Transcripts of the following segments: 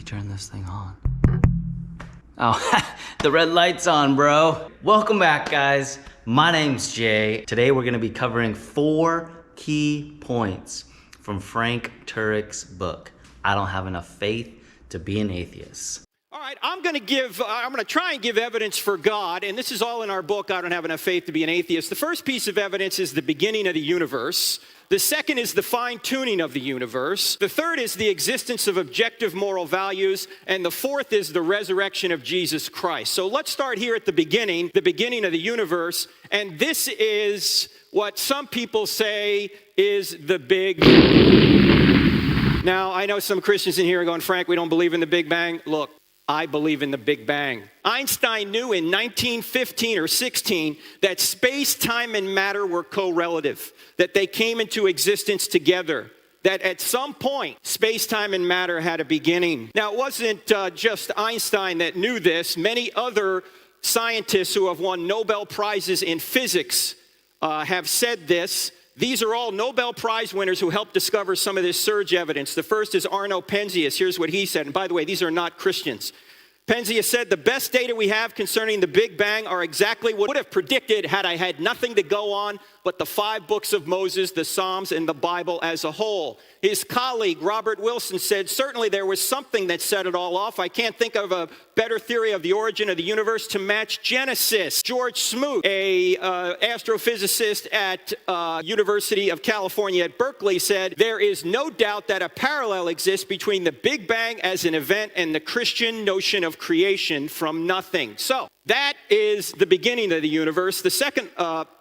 turn this thing on? Oh, the red light's on, bro. Welcome back, guys. My name's Jay. Today we're gonna be covering 4 key points from Frank Turek's book, I Don't Have Enough Faith to Be an Atheist. All right, I'm going to try and give evidence for God, and this is all in our book, I Don't Have Enough Faith to Be an Atheist. The first piece of evidence is the beginning of the universe. The second is the fine-tuning of the universe. The third is the existence of objective moral values. And the fourth is the resurrection of Jesus Christ. So let's start here at the beginning of the universe. And this is what some people say is the Big Bang. Now, I know some Christians in here are going, Frank, we don't believe in the Big Bang. Look, I believe in the Big Bang. Einstein knew in 1915 or 16 that space, time, and matter were correlative, that they came into existence together, that at some point, space, time, and matter had a beginning. Now, it wasn't just Einstein that knew this. Many other scientists who have won Nobel Prizes in physics have said this. These are all Nobel Prize winners who helped discover some of this surge evidence. The first is Arno Penzias. Here's what he said. And by the way, these are not Christians. Penzias said, the best data we have concerning the Big Bang are exactly what I would have predicted had I had nothing to go on but the 5 books of Moses, the Psalms, and the Bible as a whole. His colleague, Robert Wilson, said, certainly there was something that set it all off. I can't think of a better theory of the origin of the universe to match Genesis. George Smoot, a astrophysicist at University of California at Berkeley, said, there is no doubt that a parallel exists between the Big Bang as an event and the Christian notion of creation from nothing. So, that is the beginning of the universe. The second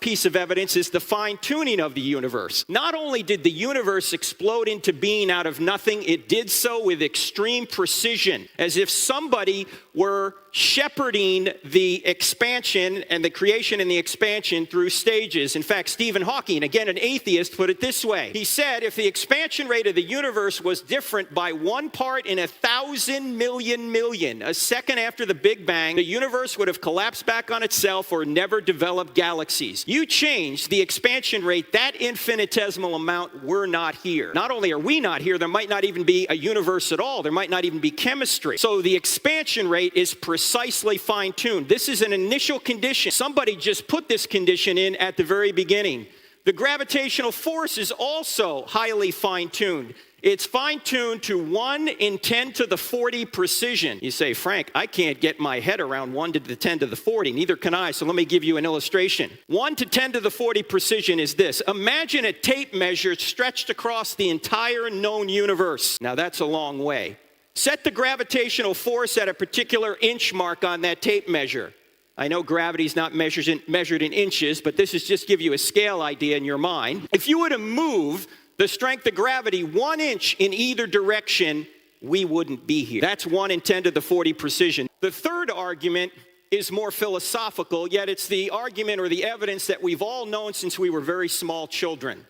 piece of evidence is the fine-tuning of the universe. Not only did the universe explode into being out of nothing, it did so with extreme precision, as if somebody were shepherding the expansion and the creation and the expansion through stages. In fact, Stephen Hawking, again an atheist, put it this way. He said, if the expansion rate of the universe was different by 1 part in 1,000 million, a second after the Big Bang, the universe would have collapsed back on itself or never developed galaxies. You change the expansion rate that infinitesimal amount, we're not here. Not only are we not here, there might not even be a universe at all. There might not even be chemistry. So the expansion rate is precisely fine-tuned. This is an initial condition. Somebody just put this condition in at the very beginning. The gravitational force is also highly fine-tuned. It's fine-tuned to 1 in 10 to the 40 precision. You say, Frank, I can't get my head around 1 to the 10 to the 40. Neither can I, so let me give you an illustration. 1 to 10 to the 40 precision is this. Imagine a tape measure stretched across the entire known universe. Now, that's a long way. Set the gravitational force at a particular inch mark on that tape measure. I know gravity's not measured in inches, but this is just give you a scale idea in your mind. If you were to move the strength of gravity 1 inch in either direction, we wouldn't be here. That's 1 in 10 to the 40 precision. The third argument is more philosophical, yet it's the argument or the evidence that we've all known since we were very small children.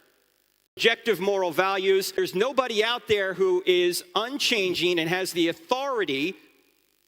Objective moral values. There's nobody out there who is unchanging and has the authority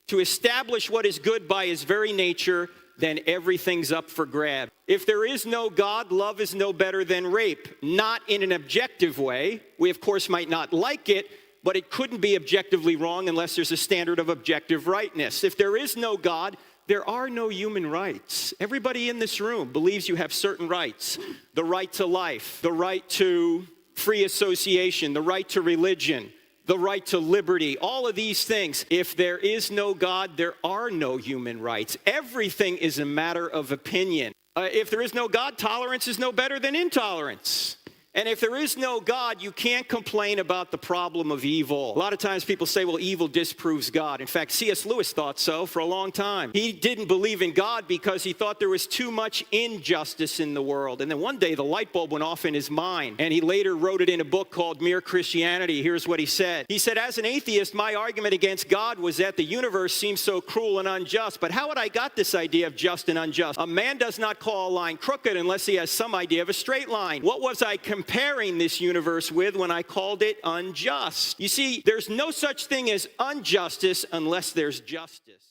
to establish what is good by his very nature, then everything's up for grabs. If there is no God, love is no better than rape. Not in an objective way. We, of course, might not like it, but it couldn't be objectively wrong unless there's a standard of objective rightness. If there is no God, there are no human rights. Everybody in this room believes you have certain rights. The right to life, the right to free association, the right to religion, the right to liberty, all of these things. If there is no God, there are no human rights. Everything is a matter of opinion. If there is no God, tolerance is no better than intolerance. And if there is no God, you can't complain about the problem of evil. A lot of times people say, well, evil disproves God. In fact, C.S. Lewis thought so for a long time. He didn't believe in God because he thought there was too much injustice in the world. And then one day the light bulb went off in his mind. And he later wrote it in a book called Mere Christianity. Here's what he said. He said, as an atheist, my argument against God was that the universe seems so cruel and unjust. But how had I got this idea of just and unjust? A man does not call a line crooked unless he has some idea of a straight line. What was I comparing this universe with when I called it unjust? You see, there's no such thing as injustice unless there's justice.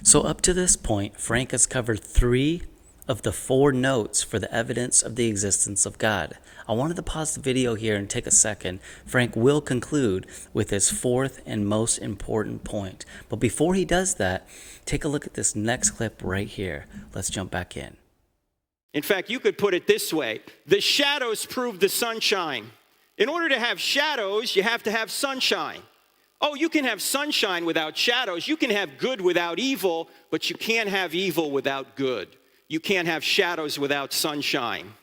So up to this point, Frank has covered 3 of the 4 notes for the evidence of the existence of God. I wanted to pause the video here and take a second. Frank will conclude with his 4th and most important point. But before he does that, take a look at this next clip right here. Let's jump back in. In fact, you could put it this way. The shadows prove the sunshine. In order to have shadows, you have to have sunshine. Oh, you can have sunshine without shadows. You can have good without evil, but you can't have evil without good. You can't have shadows without sunshine.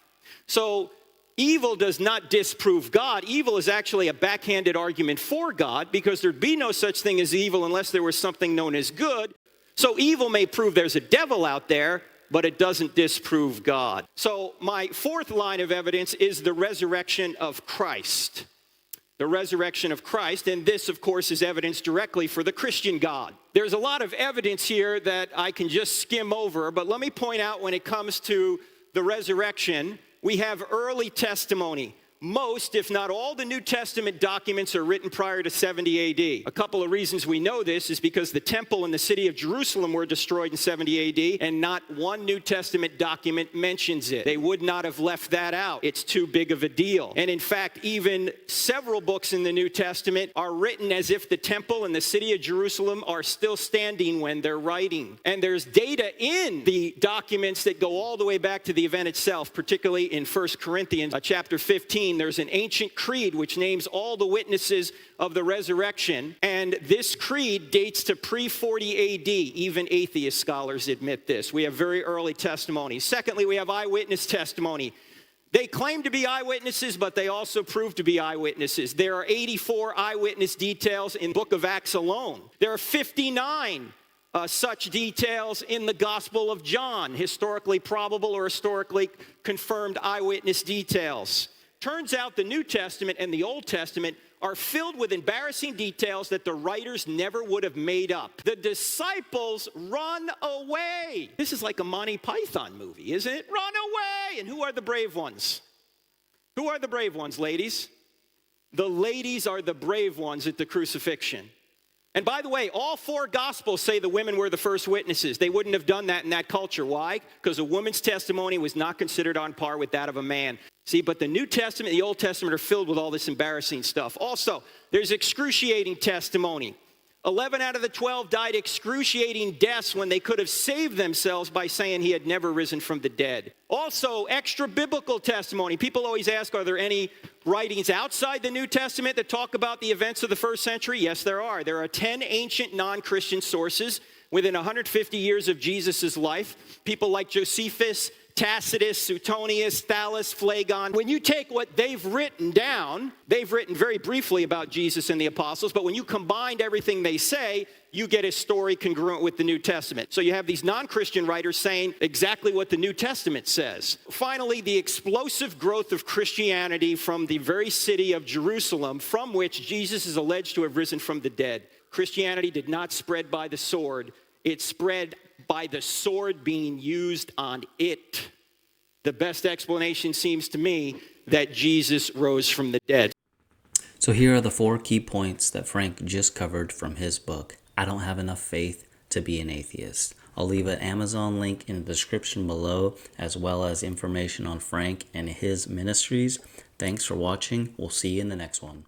So evil does not disprove God. Evil is actually a backhanded argument for God, because there'd be no such thing as evil unless there was something known as good. So evil may prove there's a devil out there, but it doesn't disprove God. So my 4th line of evidence is the resurrection of Christ. The resurrection of Christ, and this, of course, is evidence directly for the Christian God. There's a lot of evidence here that I can just skim over, but let me point out when it comes to the resurrection, we have early testimony. Most, if not all, the New Testament documents are written prior to 70 AD. A couple of reasons we know this is because the temple and the city of Jerusalem were destroyed in 70 AD, and not one New Testament document mentions it. They would not have left that out. It's too big of a deal. And in fact, even several books in the New Testament are written as if the temple and the city of Jerusalem are still standing when they're writing. And there's data in the documents that go all the way back to the event itself, particularly in 1 Corinthians chapter 15. There's an ancient creed which names all the witnesses of the resurrection, and this creed dates to pre-40 AD. Even atheist scholars admit this. We have very early testimony. Secondly, we have eyewitness testimony. They claim to be eyewitnesses, but they also prove to be eyewitnesses. There are 84 eyewitness details in the book of Acts alone. There are 59 such details in the Gospel of John, historically probable or historically confirmed eyewitness details. Turns out the New Testament and the Old Testament are filled with embarrassing details that the writers never would have made up. The disciples run away. This is like a Monty Python movie, isn't it? Run away! And who are the brave ones? Who are the brave ones, ladies? The ladies are the brave ones at the crucifixion. And by the way, all 4 Gospels say the women were the first witnesses. They wouldn't have done that in that culture. Why? Because a woman's testimony was not considered on par with that of a man. See, but the New Testament and the Old Testament are filled with all this embarrassing stuff. Also, there's excruciating testimony. 11 out of the 12 died excruciating deaths when they could have saved themselves by saying he had never risen from the dead. Also, extra biblical testimony. People always ask, are there any writings outside the New Testament that talk about the events of the first century? Yes, there are. There are 10 ancient non-Christian sources within 150 years of Jesus' life. People like Josephus, Tacitus, Suetonius, Thallus, Phlegon. When you take what they've written down, they've written very briefly about Jesus and the apostles, but when you combine everything they say, you get a story congruent with the New Testament. So you have these non-Christian writers saying exactly what the New Testament says. Finally, the explosive growth of Christianity from the very city of Jerusalem, from which Jesus is alleged to have risen from the dead. Christianity did not spread by the sword. It spread by the sword being used on it. The best explanation seems to me that Jesus rose from the dead. So here are the 4 key points that Frank just covered from his book, I Don't Have Enough Faith to Be an Atheist. I'll leave an Amazon link in the description below, as well as information on Frank and his ministries. Thanks for watching. We'll see you in the next one.